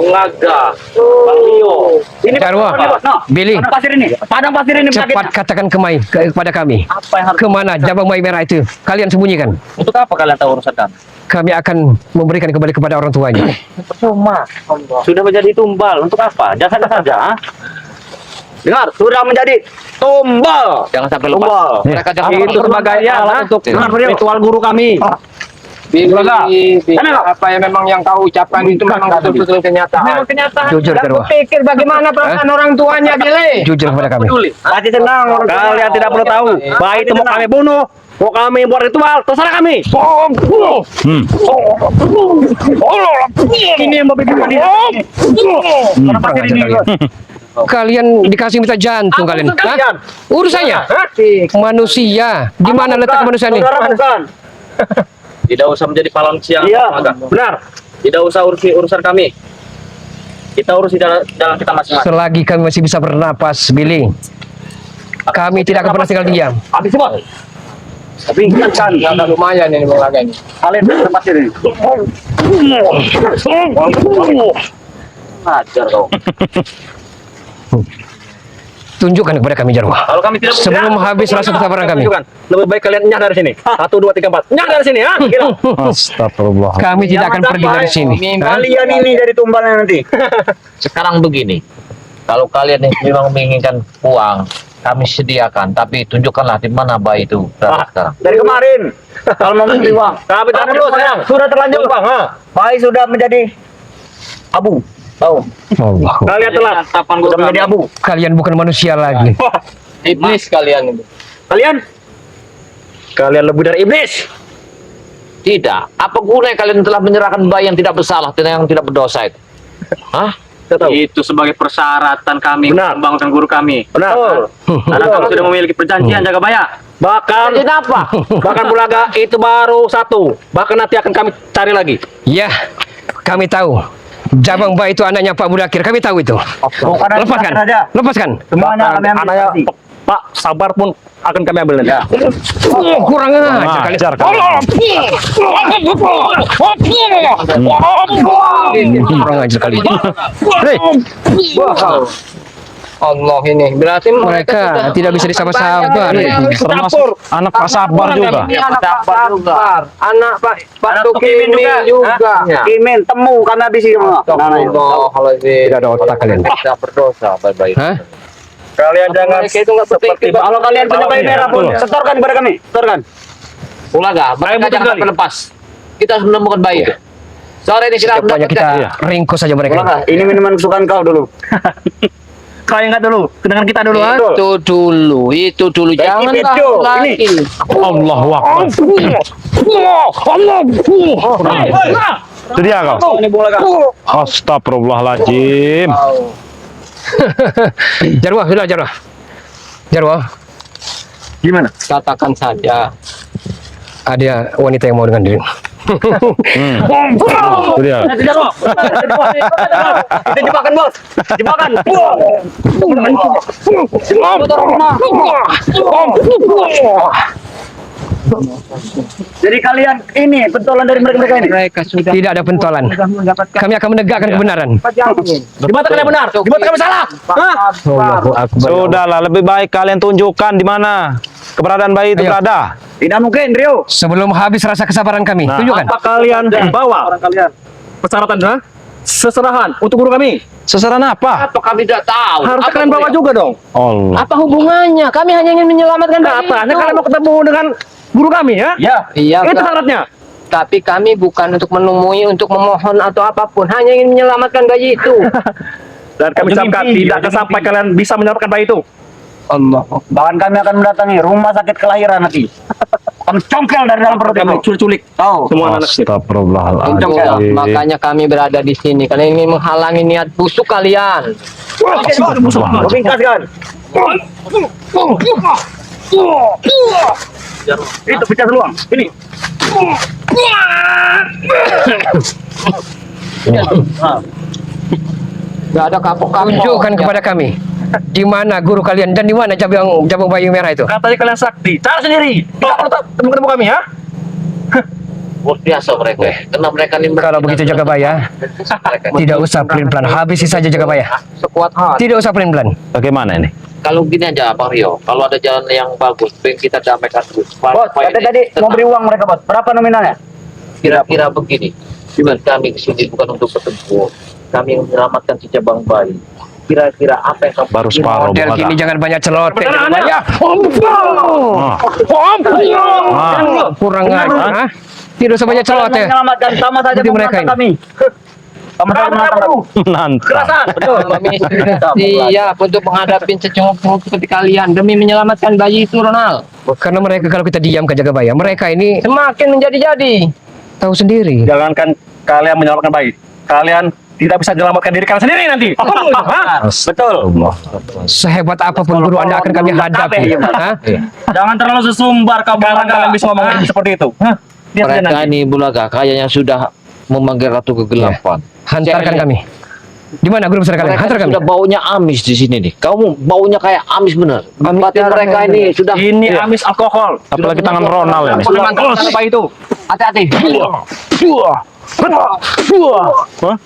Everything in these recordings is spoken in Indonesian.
Laga, Bang Leo. Ini Jarwo, no, Billy, padang pasir ini cepat katakan kepada kami. Apa yang harus Kemana jabang bayi merah itu? Kalian sembunyikan. untuk apa kalian tahu urusan kami? Kami akan memberikan kembali kepada orang tuanya. Percuma. Sudah menjadi tumbal. Untuk apa? Jangan saja. Ha? Dengar, sudah menjadi tumbal. Jangan sampai lupa. Tumbal. Mereka jangan Itu sebagai alat untuk ritual guru kami. Bila Sana, apa yang memang yang kau ucapkan itu memang betul-betul kenyataan. Memang kenyataan. Jujur, Dan Jarwo. berpikir bagaimana perasaan orang tuanya, Billy. Jujur kepada kami. Pasti senang orang tua. Kalian tidak perlu tahu. Bayi itu mau kami bunuh, mau kami buat ritual, terserah kami. Ini yang membuat dia. Padang pasir ini. Kalian dikasih minta jantung kalian. Hah? kalian? Urusannya manusia. Di mana letak kemanusiaan ini? Saudara bukan. Tidak usah menjadi pahlawan siang. Iya, Laga. benar. Tidak usah urusi urusan kami. Kita urusi dalam kita masing-masing. Selagi kami masih bisa bernapas, Billy, kami tidak akan pernah tinggal diam. Habis semua. Tapi ingatkan, Agak lumayan ini Bang Laga ini. kalian padang pasir ini. Ajar kau. Tunjukkan kepada kami, Jarwo. Kalau kami tidak Sebelum habis rasa kesabaran kami. Tunjukkan. Lebih baik kalian nyah dari sini. 1, 2, 3, 4. Nyah dari sini, ha? Gila. Astagfirullah. Kami tidak akan pergi dari sini. Hah? Kalian ini dari tumbalnya nanti. Sekarang begini, kalau kalian memang menginginkan uang, kami sediakan, tapi tunjukkanlah di mana bayi itu berada sekarang. Dari kemarin. Kalau mau membeli uang. Tapi tahan dulu sekarang. Sudah terlanjur, Bang. Ha? Bayi sudah menjadi abu. Tahu? Allah. Kalian telah sudah menjadi abu. Kalian bukan manusia lagi. Iblis kalian itu. Kalian lebih dari iblis. Tidak. Apa gunanya kalian telah menyerahkan bayi yang tidak bersalah, yang tidak berdosa itu? Hah? Saya tahu. Itu sebagai persyaratan kami Benar. membangunkan guru kami. Benar. Karena kami sudah memiliki perjanjian jaga bayar. Bahkan Jadi apa? bahkan Bulaga itu baru satu. Bahkan nanti akan kami cari lagi. Ya, kami tahu. Jabang bayi itu anaknya Pak Budakir. Kami tahu itu. Bukan hanya Lepaskan. saja. Lepaskan. Semuanya kami ambil. Anaknya Pak Sabar pun akan kami ambil nanti. Kurang ajar kalian. Ajar Kurang ajar kalian. Hei, Allah ini. Berarti mereka tidak bisa disapa-sabar. Termasuk anak Pak Sabar juga. Ini anak Pak Sabar. Anak Pak Anak Tukimin Tukimin juga. Kimin temu kami habis ini. Tidak ada otak kalian. Tidak berdosa bayi. Hah? Kalian jangan Mereka itu nggak berpikir. seperti kalau kalian punya bayi merah pun setorkan kepada kami. Setorkan. Ulaga, mereka betul jangan sekali. sampai lepas. Kita harus menemukan bayi itu. Sore ini kita Pokoknya kita mendapatkan. ringkus saja mereka. Bulaga, ini minuman kesukaan kau dulu. Kau ingat dulu, dengan kita dulu, ha? Itu dulu. Jangan Bejo, lagi. Allahu Akbar. Itu dia kau. Ini Bulaga. Astagfirullahaladzim. Jarwo, sudah Jarwo. Jarwo, Gimana? Katakan saja. ada wanita yang mau dengan diri. Itu dia. Tidak kok. Itu jebakan, Bos. Jebakan. Jadi kalian ini pentolan dari mereka ini. Mereka sudah Tidak ada pentolan. Kami akan menegakkan kebenaran. Di mata kalian benar, di mata kami salah. Hah? Allahu Akbar. Sudahlah, lebih baik kalian tunjukkan di mana keberadaan bayi itu Ayo. berada. Tidak mungkin, Rio. Sebelum habis rasa kesabaran kami, Nah. tunjukkan. Apa kalian bawa orang kalian? Persyaratan seserahan untuk guru kami. Sesaran apa? Apa kami tidak tahu? Harus Apa kalian bawa beliau? juga dong. Allah. Apa hubungannya? Kami hanya ingin menyelamatkan bayi Apa? itu. Kalian mau ketemu dengan guru kami ya? Ya. Iya, Itu Kak. syaratnya. Tapi kami bukan untuk menemui, untuk memohon atau apapun. Hanya ingin menyelamatkan bayi itu. Dan kami ucapkan tidak akan sampai kalian bisa menyelamatkan bayi itu. Allah. Bahkan kami akan mendatangi rumah sakit kelahiran nanti. Kami congkel dari dalam perut kami. Culik-culik. Tahu semua anak kecil. Astagfirullahaladzim. Makanya kami berada di sini. Kalian ingin menghalangi niat busuk kalian. Ringkaskan. Itu pecah seluang. Ini. Gak ada kapok-kapok. Tunjukkan kepada kami di mana guru kalian dan di mana jabang bayi merah itu. Katanya kalian sakti. Cara sendiri. Tidak perlu ketemu kami ya. luar biasa mereka. Karena mereka ini Kalau begitu Jagabaya, tidak usah pelin-pelan. Habisi saja Jagabaya. Sekuat hati. Tidak usah pelin-pelan. Bagaimana ini? Kalau gini aja Bang Rio, kalau ada jalan yang bagus, pengen kita damaikan terus. Bos, kata tadi mau beri uang mereka, Bos. Berapa nominalnya? Kira-kira begini, bukan kami kesini bukan untuk bertempur, kami menyelamatkan si cabang bayi. Kira-kira apa yang kamu Baru separuh. Model Bung gini Aga. jangan banyak celoteh. Jagabaya. Kurang ajar. Ha? Tidak usah banyak celoteh. Menyelamatkan sama saja Seperti mereka menyelamatkan kami. Sama-sama menangkap. Nantang. Betul, kami sudah siap untuk menghadapi secunguk seperti kalian demi menyelamatkan bayi itu, Ronald. Karena mereka kalau kita diam ke Jagabaya, mereka ini Semakin menjadi-jadi. tahu sendiri. Jangankan kalian menyelamatkan bayi, kalian tidak bisa menyelamatkan diri kalian sendiri nanti. Betul. Sehebat apapun guru Anda akan kami hadapi. Ha? Jangan terlalu sesumbar kalian bisa ngomong seperti itu. Lihat aja mereka nanti. ini Bulaga kayaknya sudah memanggil Ratu Kegelapan. Hantarkan kami. Di mana guru besar kalian? Mereka Hantar kami. sudah baunya amis di sini nih. Kamu baunya kayak amis bener. Berarti mereka ini sudah Ini amis alkohol. Apalagi tangan Ronald ini. Apa itu? Hati-hati. Hah?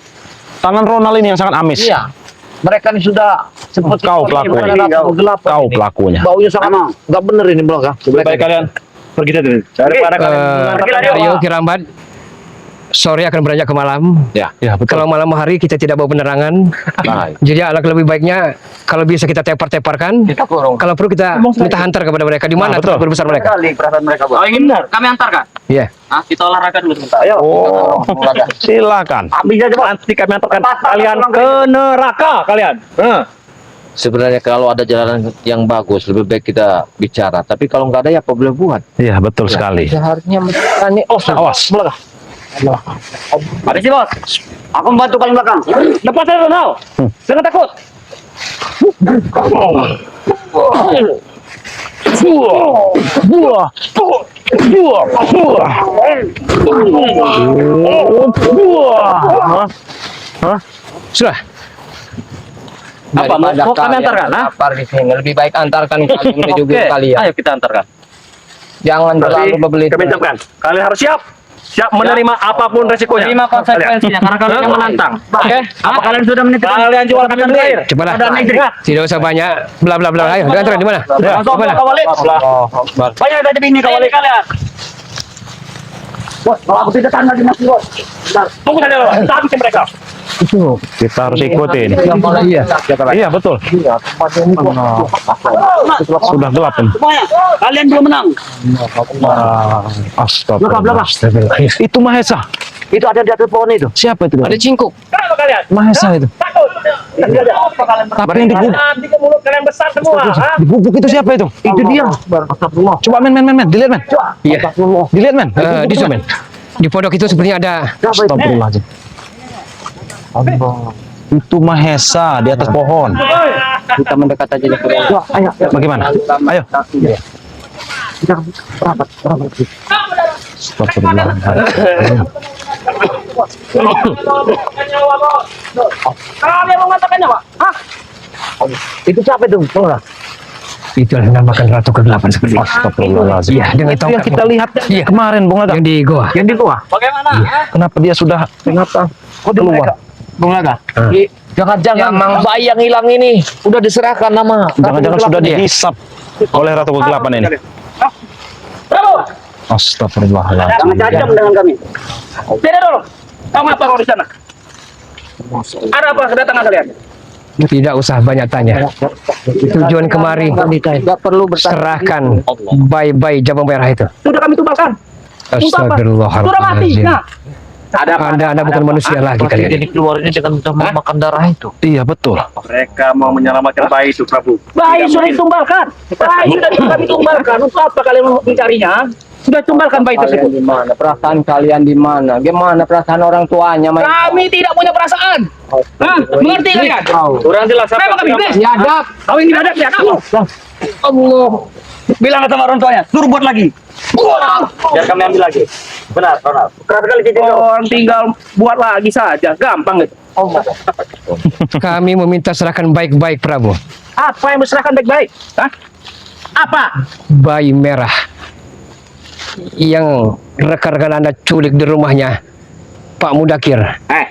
Tangan Ronald ini yang sangat amis. Iya. Mereka ini sudah seperti Kau pelakunya. Ratu Kegelapan Kau ini. pelakunya. Baunya sangat nggak bener ini Bulaga. Lebih baik kalian pergi dari sini. Daripada kalian mengantarkan Rio Kirambat, sore akan beranjak ke malam. Ya. Ya, betul. Kalau malam hari kita tidak bawa penerangan, Baik. jadi alangkah lebih baiknya kalau bisa kita tepar-teparkan. Kita kurung. Kalau perlu kita minta hantar kepada mereka. Di mana Nah, betul. tempat guru besar mereka? Kali perasaan mereka, Bos. ingin kami antarkan. Iya. Kita olahraga dulu sebentar. Ayo. Oh, silakan. Habis aja, Bos. Nanti kami antarkan kalian ke neraka kalian. Sebenarnya kalau ada jalan yang bagus lebih baik kita bicara. Tapi kalau nggak ada ya apa boleh buat. Iya, betul sekali. Seharusnya mereka ini Awas. Habis sih, Bos. Aku membantu paling belakang. Lepas saya Ronald. Jangan takut. Sudah. Apa, mau kami antarkan, ha? Lapar di sini. Lebih baik antarkan kalian menuju guru kalian. Ayo kita antarkan. Jangan terlalu berbelit. Kami ucapkan, kalian harus siap. Siap menerima apapun resikonya. Terima konsekuensinya karena kalian yang menantang. Oke. Apa kalian sudah menitipkan? Kalian jual kami air. Cepatlah. Ada negeri. Tidak usah banyak bla bla bla. Ayo, diantarkan di mana? Langsung Di mana? kawali. Banyak tadi bini kawali kalian. Bos, kalau aku tidak tahan lagi masih, Bos. Bentar. Tunggu saja loh. Kita habisi mereka. Kita harus ikutin. Iya. Iya, betul. Sudah gelap ini. Semuanya, kalian belum menang. Astagfirullah. Itu Mahesa. Itu ada di atas pohon itu. Siapa itu? Ada cingkuk. Kenapa kalian? Mahesa itu. Takut. Apa kalian? Tapi yang digubuk, Nanti ke mulut kalian besar semua. ha? digubuk itu siapa itu? Itu dia. Coba men, dilihat men. Iya. Dilihat men. Di sana, men. Di pondok itu sepertinya ada. Astagfirullahaladzim. Itu Mahesa di atas pohon. Kita mendekat aja di kurung. Bagaimana? Ayo. Astagfirullahaladzim. Kalian mau mengatakan nyawa? Hah? Itu siapa itu? Itu yang dinamakan Ratu Kegelapan seperti itu. Astagfirullahaladzim. Iya, dengan Itu yang tongkat. kita lihat Iya. kemarin, Bung Laga. Yang di goa. Yang di gua. Bagaimana? Kenapa dia sudah keluar? Bung Laga. Jangan-jangan bayi yang hilang ini udah diserahkan nama. Jangan-jangan sudah Iya. dihisap oleh Ratu Kegelapan ini. Astagfirullahaladzim. Jangan cancam dengan kami. Tidak dulu. Kamu apa kau di sana? Ada apa kedatangan kalian? Tidak usah banyak tanya. Tujuan kemari Tidak perlu serahkan bayi-bayi jabang merah itu. Sudah kami tumbalkan. Sudah mati. Astagfirullahaladzim. Nah, Anda bukan manusia lagi kalian. Jadi keluar ini dengan udah memakan darah itu. Iya, betul. mereka mau menyelamatkan bayi itu, Prabu. Bayi sudah ditumbalkan. Bayi sudah kami tumbalkan. Untuk apa kalian mencarinya? Sudah tumbalkan bayi Kalian tersebut. di mana? Perasaan kalian di mana? Gimana perasaan orang tuanya? Kami tidak punya perasaan. Hah? Mengerti kalian? Kurang jelas. Kenapa kami? Biadab. Kau ini ada ya kamu. Allah. Bilang sama orang tuanya, suruh buat lagi. Biar kami ambil lagi. Benar, Ronald. Keras sekali cincin kau. Orang tinggal buat lagi saja, gampang itu. Kami meminta serahkan baik-baik Prabu. Apa yang diserahkan baik-baik? Hah? Apa? Bayi merah. yang rekan-rekan Anda culik di rumahnya Pak Mudakir.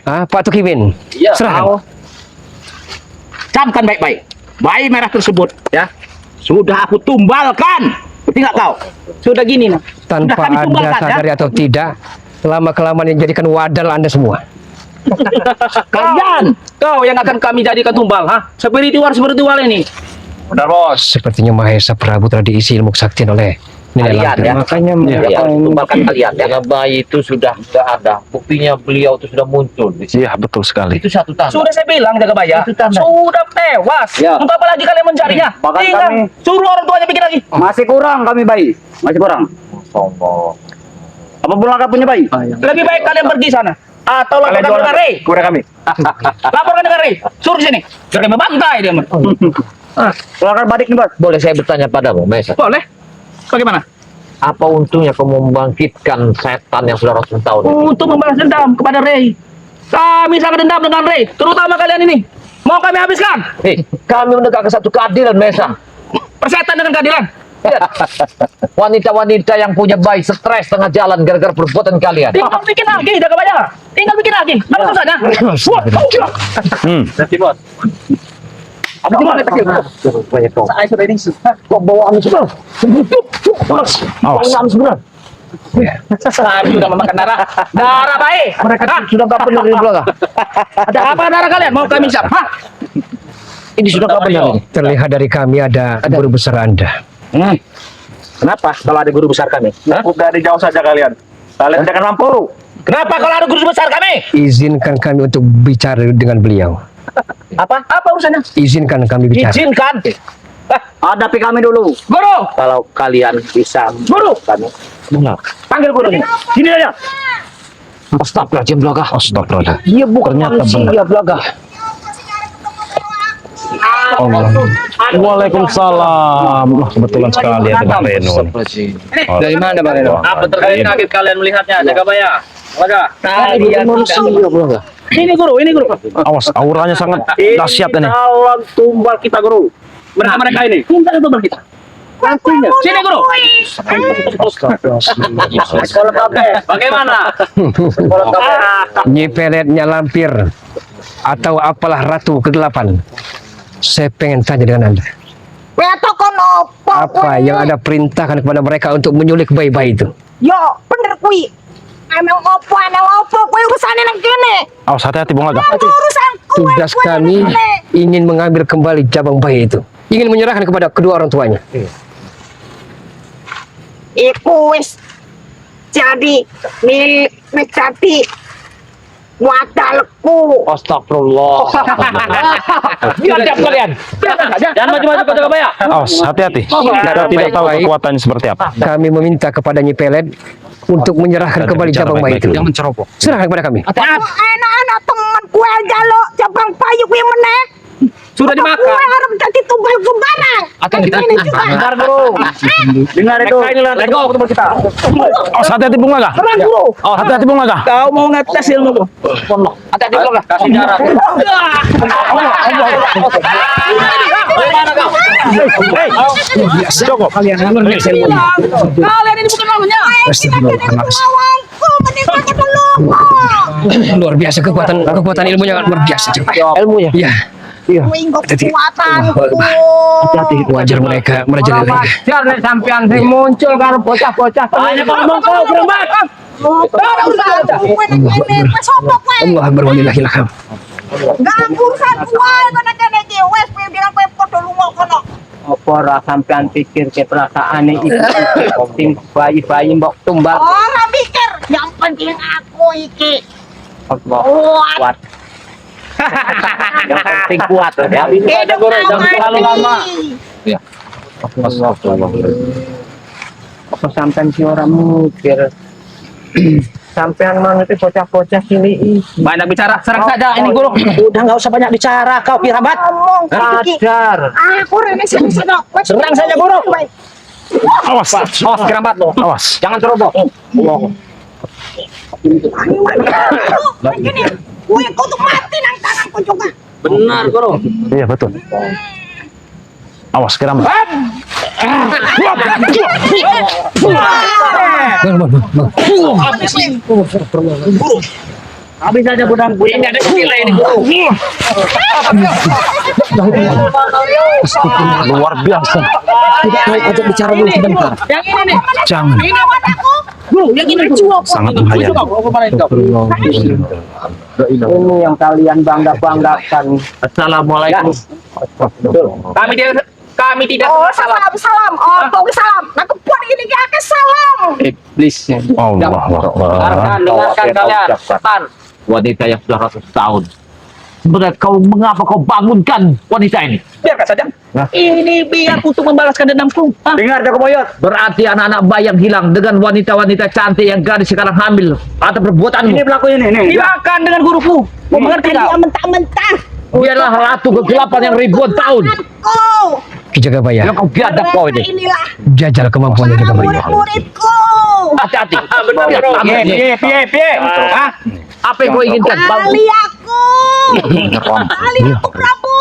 Pak Tukimin. Iya. Serahkan. Camkan baik-baik. Bayi merah tersebut ya sudah aku tumbalkan. Berarti nggak kau? Sudah gini nah. Tanpa Sudah kami Anda tumbalkan, sadari atau tidak, lama-kelamaan yang jadikan wadal Anda semua. Kalian, kau yang akan kami jadikan tumbal, ha? Spiritual ini. Benar bos. Sepertinya Mahesa Prabu telah diisi ilmu kesaktian oleh Nenek Kalian Lampir. ya. Makanya Ya, tumbalkan kalian. Karena bayi itu sudah tidak ada. Buktinya beliau itu sudah muncul di sini. Iya, betul sekali. Itu satu tanda. Sudah saya bilang jaga bayar. Itu tanda. Sudah tewas. Ya. Untuk apa lagi kalian mencarinya? Bahkan Tinggal kami- suruh orang tuanya bikin lagi. Masih kurang kami bayi. Masih kurang. Sombong. Apa pula kau punya bayi? Lebih baik kalian pergi sana. Atau laporkan dengan Rey. Kuda kami. Laporkan dengan Rey. Suruh sini. Jangan membantai dia. Man. Silakan balik nih bos. Boleh saya bertanya padamu, Mesa? Boleh. Bagaimana? Apa untungnya kamu membangkitkan setan yang sudah ratusan tahun itu? Untuk membalas dendam kepada Rey. Kami sangat dendam dengan Rey. Terutama kalian ini. Mau kami habiskan. Kami menegakkan satu keadilan, Mesa. Persetan dengan keadilan. Wanita-wanita yang punya bayi stres tengah jalan gara-gara perbuatan kalian. Tinggal bikin lagi, jaga bayar. Tinggal bikin lagi. Apa susahnya? Nanti bos. Apa gimana kecil? Saya sudah ini. Kok bawaan sudah? Awas. Sudah memakan darah. Darah baik. Mereka sudah kapan dari belakang? Ada apa darah kalian? Mau kami siap? Hah? Ini sudah kapan ini? Terlihat dari kami ada guru besar Anda. Kenapa kalau ada guru besar kami? Udah di jauh saja kalian. Kalian jangan mampu. Kenapa kalau ada guru besar kami? Izinkan kami untuk bicara dengan beliau. Apa? Apa urusannya? Izinkan kami bicara. Izinkan. Hadapi kami dulu. Guru, Kalau kalian bisa guru, kami. panggil guru ini. Sini aja. Astagfirullahaladzim belaga. Astagfirullah. Dia bukan Ternyata manusia belaga. Waalaikumsalam. Wah, kebetulan sekali ada Bang Reno. Dari mana Bang Reno? Apa terkait kaget kalian melihatnya? Jaga bayar. Laga. Manusia belaga. Ini guru, ini guru. Awas, auranya sangat dahsyat ini. Calon tumbal kita guru. Mereka ini. Minta tumbal kita. Nantinya. Sini guru. Sekolah kabeh. Bagaimana? Sekolah kabeh. Nyi Peletnya Lampir atau apalah Ratu ke-8. Saya pengen tanya dengan Anda. Apa yang Anda perintahkan kepada mereka untuk menyulik bayi-bayi itu? Yo, bener kui. Emang opo kui urusannya nang kene. Awas, hati-hati Bung Laga. Urusan kui. Tugas kami ingin mengambil kembali jabang bayi itu. Ingin menyerahkan kepada kedua orang tuanya. Iku wis jadi milik Mekati wadalku. Astagfirullah. Biar tiap kalian. Jangan macam-macam kau jaga bayar. Awas, hati-hati. Kita tidak tahu kekuatannya seperti apa. Kami meminta kepada Nyi Pelet untuk menyerahkan kembali jabang bayi itu. Jangan menceroboh. Serahkan kepada kami. Enak-enak teman kue jalo jabang bayi kue meneh. Sudah Kue dimakan. harus jadi tumbal sembarang. Akan kita Ini juga. Dengar guru. Dengar itu. Lego ketemu kita. Awas, hati-hati Bung Laga. Tenang guru. Awas, hati-hati Bung Laga. Kau mau ngetes ilmu lu? Hati-hati guru lah. Kasih jarak. Bagaimana kau? Cukup. Kalian ini bukan lawannya. Lawanku menikmati dulu. Luar biasa kekuatan ilmunya luar biasa. ilmunya. Iya. Minggu kekuatanku. Hati-hati wajar mereka merajalela. Wajar nek sampean sing muncul karo bocah-bocah. Hanya ngomong kau gerembak. Ada urusan kue nang kene. Wes opo kue? Allah berwalilahilham. Ganggu urusan kue kene kene iki. Wes kowe bilang kowe padha lunga kono. Apa ora sampean pikir ke perasaane iki sing bayi-bayi mbok tumbal. Ora mikir, yang penting aku iki. Allah Kuat. yang penting kuat ya. Hidup jangan terlalu lama. Apa sampean si orang mikir sampean mengerti bocah-bocah cilik iki. Banyak bicara, serang saja ini guru. Udah nggak usah banyak bicara, kau Pirabat. Ngomong iki. Wajar. Aku rene sing sedok. Serang saja guru. Awas. Awas Pirabat lo. Awas. Jangan ceroboh. Begini, gue kudu mati nang tanganku juga. Benar guru. Iya, betul. Awas, keramat. Habis saja pedang gue. Enggak ada nilai ini. Luar biasa. Tidak baik ajak bicara dulu sebentar. Yang ini nih. Jangan. Ini Bro, yang ini Sangat bahaya. Ini yang kalian bangga-banggakan. Assalamualaikum. Kami tidak Oh, salah. salam. Oh, bawa salam. Nak buat ini ke salam. Iblis. Allah Akbar. Dengarkan kalian. Setan. Wanita yang sudah ratus tahun. Sebenarnya mengapa kau bangunkan wanita ini? Biarkan saja. Ini biar untuk membalaskan dendamku. Hah? Dengar dah Komoyot. Berarti anak-anak bayi yang hilang dengan wanita-wanita cantik yang gadis sekarang hamil atau perbuatanmu. Ini pelakunya nih. Silakan dengan guruku. Mau mengerti Dia kau? mentah-mentah. Biarlah ratu kegelapan yang ribuan tahun. Kau. Kijaga Baya, Yang kau biadab kau ini. Inilah jajal kemampuan Jaga Baya. murid-muridku. Hati-hati. Benar, Biar bro. tamu ini. Piye. Hah? Apa yang kau inginkan? Kali aku. Kali aku Prabu.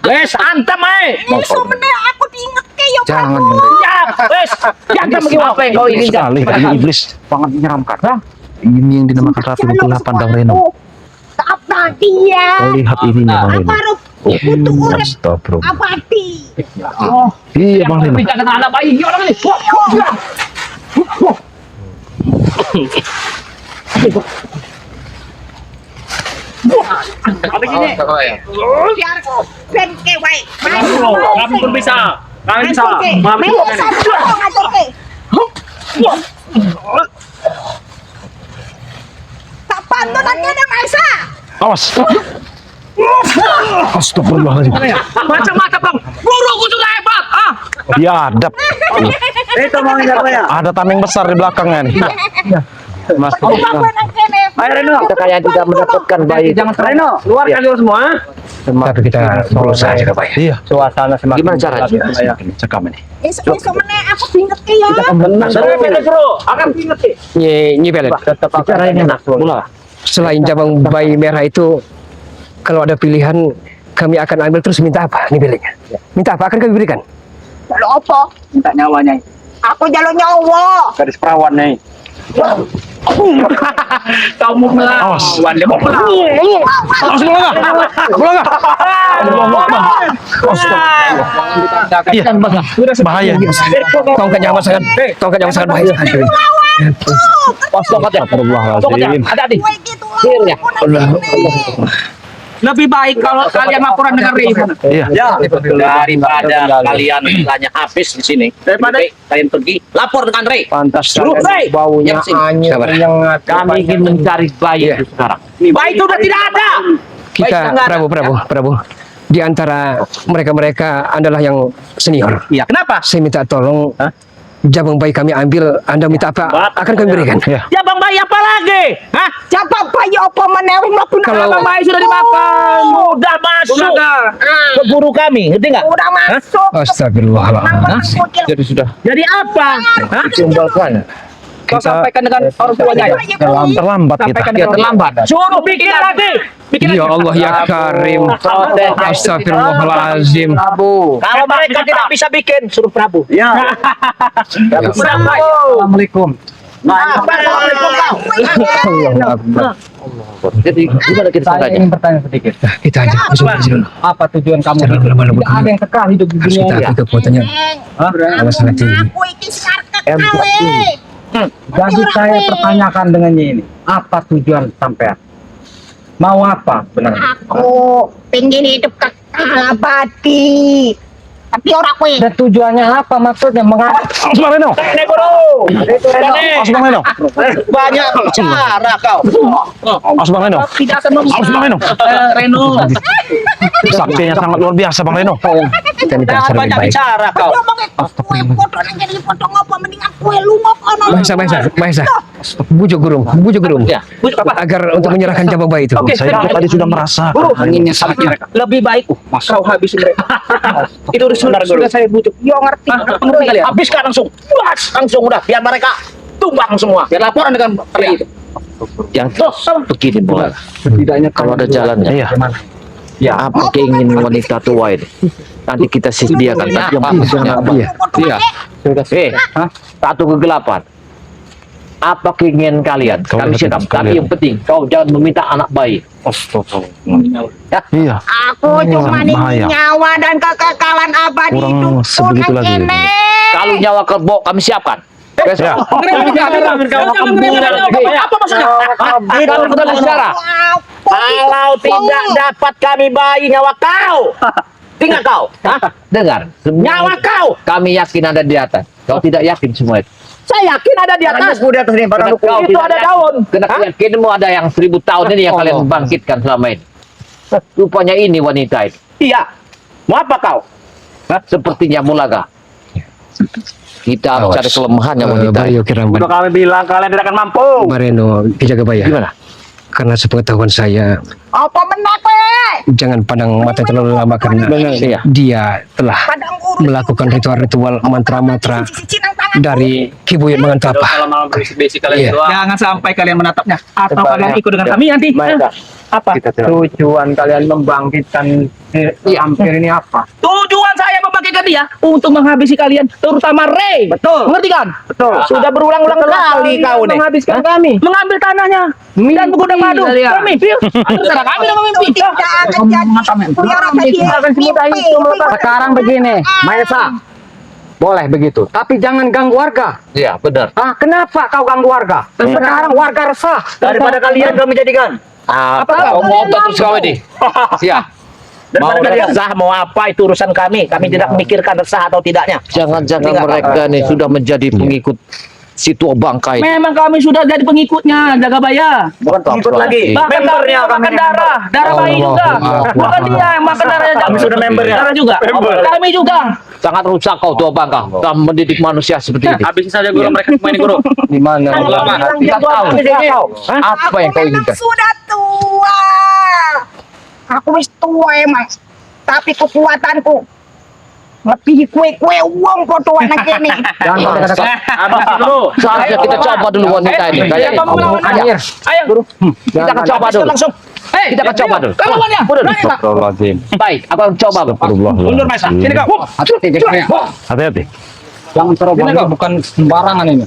Wes, antam ae. Ini sebenarnya aku diinget ke ya Jangan Prabu. Siap, wes. Jangan begitu. Apa yang kau inginkan? Sekali ini iblis sangat menyeramkan. Ini yang dinamakan Ratu Kegelapan Bang Reno. Apa dia? Kau lihat ini nih Bang Reno. Apa rup? Untuk urip Astagfirullah. abadi. Iya Bang Reno. Jangan anak bayi ini orang ini. Habis ini. Biar kau ben ke wae. Kami pun bisa. Kami bisa. Main satu ngatur ke. Tak pantun aja ada Maisa. Awas. Astagfirullahaladzim. Macam-macam bang. Guruku sudah hebat. Ah. Biadab. Itu mau ngincar ya. Ada tameng besar di belakangnya nih. Mas. Kau bangun kene. Ayo Reno. Kita kayak tidak mendapatkan bayi. Jangan Reno. Keluar kalian semua. Tapi kita berusaha Jaga Baya. Iya. Suasana semakin Gimana caranya? Cekam ini. Esok meneh aku inget ke ya. Akan ingat sih. Nyi Belet. tetap Cara ini enak. Mula. Selain cabang bayi merah itu, kalau ada pilihan, kami akan ambil terus minta apa nih Beletnya? Minta apa akan kami berikan? Lalu apa? Minta nyawanya. Aku jalur nyawa. Gadis perawan nih. Kau mau melawan. Dia mau melawan. Awas bola enggak? Iya. Bahaya. Tongkat nyawa sangat bahaya sekali. Astagfirullahaladzim. Hati-hati. Gue gitu Akhirnya. Lebih baik kalau kalian laporan dengan Rifan. Iya. Daripada kalian tanya habis di sini. Daripada- Lebih baik kalian pergi lapor dengan Rey. pantas Suruh Rey. baunya Yang sini. anyir Sabar. menyengat. Kami ingin mencari bayi itu sekarang. Baik itu udah tidak ada. Kita Prabu. Di antara mereka adalah yang senior. Iya, kenapa? Saya minta tolong jabang bayi kami ambil. Anda minta apa akan kami berikan. Iya. Ya Bang Bayi apa lagi? Hah? Siapa bayi apa menewing lo pun Kalau- Bang Bayi sudah dimakan. Sudah masuk ke guru kami, ngerti nggak? udah masuk. Astagfirullahaladzim. Jadi sudah Jadi apa? Hah? Tumbalkan. Kau sampaikan dengan orang tuanya ya? terlambat kita. Sampaikan Ya dengan terlambat. Suruh bikin lagi. Bikin Ya lagi. Allah ya Karim. Astagfirullahaladzim. Kalau mereka tidak bisa bikin, suruh Prabu. Ya. Assalamualaikum. Assalamualaikum kau. Jadi gimana kita Saya sangkanya? ingin bertanya sedikit. Kita aja. Apa tujuan kamu hidup? Tidak ada yang kekal hidup di Harus dunia kita ini. akui kekuatannya. Awas sangat tinggi. Aku iki sekarang kekawin. Jadi saya pertanyakan dengannya ini. Apa tujuan sampean? Mau apa benar? Aku pengen hidup kekal abadi. Tapi orang kue. Dan tujuannya apa maksudnya? Mengapa? Awas Bang Reno. Nek guru. Awas Bang Reno. Banyak bicara kau. Awas Bang Reno. Tidak senang. Awas Bang Reno. Reno. Saktinya sangat luar biasa Bang Reno. Kita minta Jangan yang banyak baik. bicara kau. Ngomongin kue foto nang jadi foto ngopo mendingan kue lu ngopo. Mahesa. Bujuk gurung. Ya. Agar untuk menyerahkan jabang bayi itu. Oke, Saya tadi sudah merasa Anginnya sangat Lebih baik kau habisin mereka. Itu sudah saya butuh. Yo ngerti. Ngerti kalian? Habiskan langsung. Bas, langsung udah biar mereka tumbang semua. Biar laporan dengan Rey itu. Yang begini bola. Setidaknya Kalau ada jalannya. iya. Ya apa keinginan wanita tua ini? nanti kita sediakan. Tapi yang bagusnya apa? Iya. Satu kegelapan. Apa keinginan kalian? Kami siap. Tapi yang penting kau jangan meminta anak bayi. Iya. Aku cuma ingin bahaya. nyawa dan kekekalan abadi Kurang hidupku sebegitu lagi. ini. Kalau nyawa kerbau kami siapkan. Ya. Apa maksudnya? Kalau kita bicara, Kalau tidak dapat kami bayi nyawa kau. Tinggal kau. dengar. Semua Nyawa kau. kami yakin ada di atas. Kau tidak yakin semua itu. Saya yakin ada di atas. Di atas nih, Karena padang kau Itu tidak ada yakin. daun. Karena Hah? yakinmu ada yang 1000 tahun ini yang kalian bangkitkan selama ini. Rupanya ini wanita itu. Iya. Mau apa kau? Sepertinya Mulaga. Kita harus cari kelemahannya wanita. Baryo Kiramban. Udah kami bilang kalian tidak akan mampu. Bareno Kijagabaya. Gimana? Karena sepengetahuan saya, Apa menape? jangan pandang mata terlalu lama karena dia telah Padang urut. melakukan ritual-ritual mantra-mantra Cinang tangan. dari Ki Buyut Mangantapa. Iya. Jangan sampai kalian menatapnya. Atau kalian ikut dengan kami nanti. Apa? Tujuan kalian membangkitkan lampir ini apa? Tujuan saya membangkitkan dia untuk menghabisi kalian, terutama Ray. Betul. Mengerti kan? Betul. Sudah berulang-ulang kali kau nih. Menghabiskan kami. Mengambil tanahnya dan bergudang madu. kalian. Kami, terserah kami yang memimpin. Tidak akan jadi. Kuyara kecil. Sekarang begini, Maesa. Boleh begitu, tapi jangan ganggu warga. Iya, benar. Ah, kenapa kau ganggu warga? Sekarang warga resah. Daripada kalian kami jadikan. Apa kau mau terus kau ini? Siap. Mau resah, mau apa itu urusan kami. Kami tidak memikirkan resah atau tidaknya. Jangan-jangan mereka nih sudah menjadi pengikut si tua bangkai. Memang kami sudah jadi pengikutnya, Jagabaya. Bukan pengikut lagi. Bahkan kami Membernya yang kami. makan darah bayi juga. Bukan dia yang makan darahnya. Kami sudah membernya. Darah juga. Kami juga. Sangat rusak kau tua bangka. Telah mendidik manusia seperti ini. Habisin saja guru mereka semua ini guru. Di mana? Kita tahu apa yang kau memang inginkan. sudah tua. Aku wis tua emang. Tapi kekuatanku lebih kue uang foto anak ini. Habisin dulu. Seharusnya kita coba dulu wanita ini. Kayak Kamu melawan aja. Ayo, guru. kita akan coba Habiskan dulu. langsung. Kita akan coba dulu. Kamu lawannya. Astagfirullahaladzim. Baik, aku akan coba. Mundur, Mas. Sini kau. Hati-hati. Jangan terobos, bukan sembarangan ini.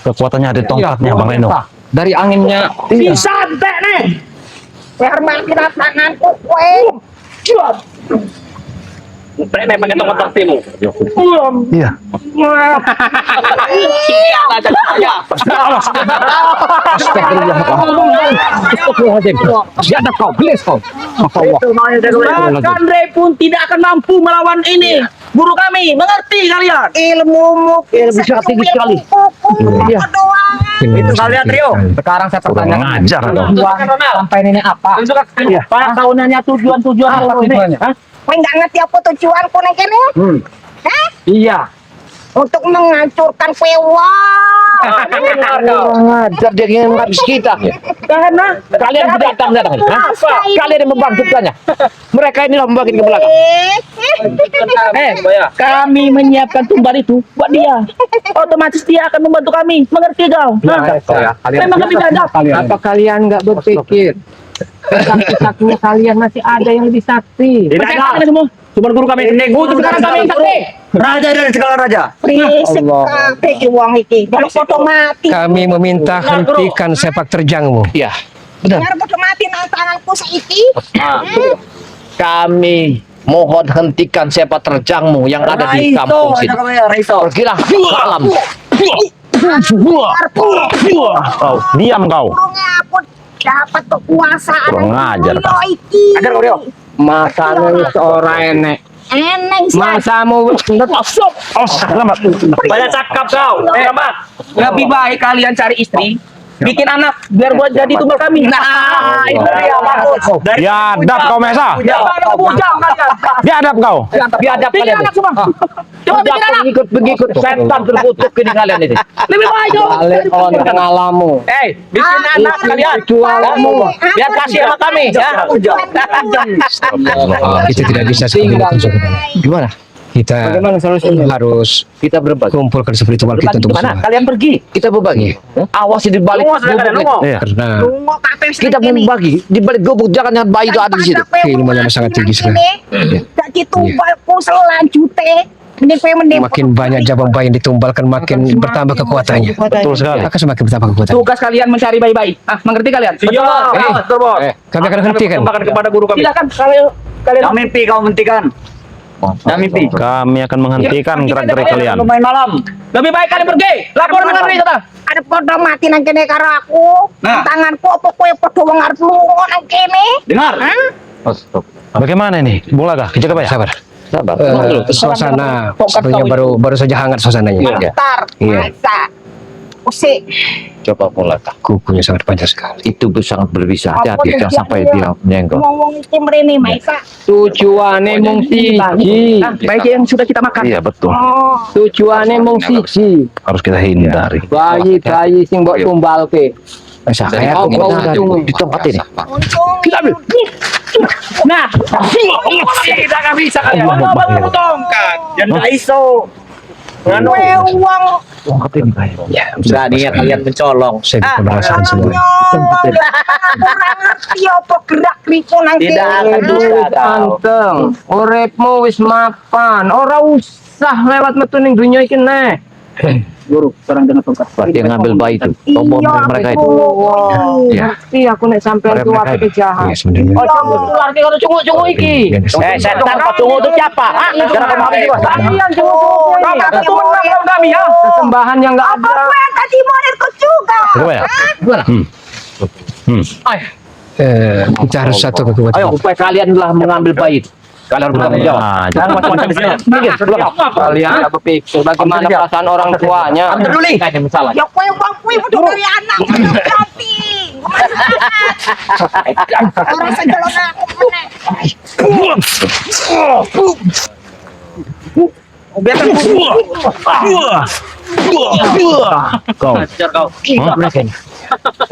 Kekuatannya ada tongkatnya Bang Reno. Dari anginnya. Bisa entek nih. Herman kira tanganku kue. Mereka pakai tongkat timu. Iya. Siapa kau? Bilis kau. Bahkan Ray pun tidak akan mampu melawan ini. Guru kami, mengerti kalian? Ilmumu bisa tinggi sekali. Iya. Itu kalian trio. Sekarang saya Kurang pertanyakan. ajar. Tujuan sampai ini apa? Pak, tahunannya tujuan Apa ini. tujuannya? Kau nggak ngerti apa tujuanku nih kini? Hah? Iya. Untuk menghancurkan Pewa. Kurang ajar dia ingin menghabis kita. Karena Kalian datang. Kalian yang membangkitkannya. Mereka inilah membangkit ke belakang. kami menyiapkan tumbal itu buat dia. Otomatis dia akan membantu kami. Mengerti kau? Memang kami biadab. Apa kalian nggak berpikir? Sakti-saktinya kalian masih ada yang lebih sakti. Percaya kalian semua. Cuma guru kami sendiri. Sekarang kami yang sakti. Raja dari segala raja. Berisik kabeh uang iki. Kalau foto mati. Kami meminta hentikan sepak terjangmu. Iya. Biar foto mati nang tanganku saiki. Kami mohon hentikan sepak terjangmu yang ada di kampung sini. Pergilah ke alam. Diam kau. Burungnya aku dapat kekuasaan. Kurang ajar, Dino iki. Ajar kau dia. Masa seorang enek. Eneng sih. Masamu Banyak cakap kau. Selamat. Lebih baik kalian cari istri, bikin anak biar buat jadi tumbal kami. Nah, itu dia bagus. Biadab kau Mesa. Jangan ada bujang kalian. Biadab kau. Biadab Bikin kalian. anak semua. Coba bikin anak. Pengikut setan terkutuk ini kalian ini. Lebih baik dong. on pengalamu. Bikin anak kalian. Biar kasih sama kami ya. Kita tidak bisa seperti itu. Gimana? Kita harus Kita berbagi. kumpulkan spiritual kita untuk Gimana? bersama. Kalian pergi. Kita berbagi. Awas di balik gubuk. Iya. Karena Lungo kabeh Kita segini. membagi di balik gubuk, jangan yang bayi itu ada di situ. keilmuannya sangat tinggi sekali. Jadi tumbalku aku selanjutnya mending Makin banyak jabang bayi yang ditumbalkan, makin bertambah kekuatannya. Betul sekali. Akan semakin bertambah kekuatan. Tugas kalian mencari bayi-bayi. Mengerti kalian? Betul, Bos. Kami akan hentikan. Tambahkan kepada guru kami. Silakan kalian. Yang mimpi kau hentikan. Yang mimpi. Kami akan menghentikan gerak-gerik kalian. Main malam. Lebih baik kalian pergi. Lapor dengan diri sana. ada podo mati nang kene karo aku. Nah. Tanganku apa kowe podo wong arep lunga nang kene? Dengar. Bagaimana ini? Boleh kah? Kita coba ya? Sabar. Sabar. Suasana sebenarnya baru saja hangat suasananya. Bentar. Iya. Masa. Usik. Coba mulai kah? Kukunya sangat panjang sekali. Itu sangat berbisa. Hati-hati jangan sampai dia menyenggol. Ngomong iki mrene, Maisa. Tujuane mung siji. Baik yang sudah kita makan. Iya betul. Oh. Tujuane mung siji. Harus kita hindari. Bayi sing mbok tumbalke. Bisa Jadi kayak kau aku kita kita di tempat ini. Untung. Kita ambil. Nah, kita nggak bisa kalian. Baru tongkat. Dan tak iso. Nganu. Kowe uang Ya, Berani ya kalian mencolong. saya bisa merasakan semua. kurang ngerti apa gerak riku nang Tidak akan kene. bisa kau. Anteng, uripmu wis mapan, ora usah lewat metu ning dunya iki neh. Guru, sekarang dengan tongkat. Berarti yang ngambil bayi itu. Tombol mereka itu. Ya. Ngerti aku nek sampean ku apike jahat. Iya sebenarnya. Oh, keluar ke kalau cunguk-cunguk iki. Setan kau tunggu itu siapa? Jangan kau mati juga. Kalian cuma Bapak keturunan kami ya. sembahan yang enggak Apa ada. kowe tadi muridku juga? Coba ya? Kita harus satu kekuatan. Ayo, upaya kalian telah mengambil bayi itu. Kalian harus bertanggung jawab. Nah, Jangan macam-macam di sini. Minggir, belakang. Kalian enggak berpikir bagaimana perasaan orang tuanya. Peduli. Ini masalah. Ya kowe wong kuwi kudu gawe anak ganti. Ora sejelon aku meneh. kau. Gila mereka ini.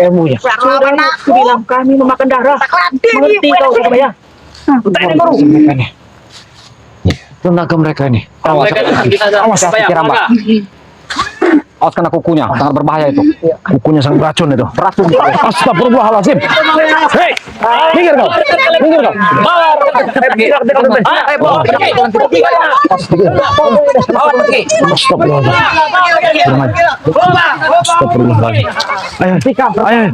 Ilmunya. Lawan aku. Bilang kami memakan darah. Tak ladeni Mengerti kau sama ya? Ini baru. Tenaga mereka ini. Awas ya, pikir Mbak. Awas kena kukunya, sangat berbahaya itu. Kukunya sang beracun itu. Beracun. Astagfirullahaladzim. Hei, minggir kau. Minggir kau. Astagfirullahaladzim. Astagfirullahaladzim. Ayo, ayo.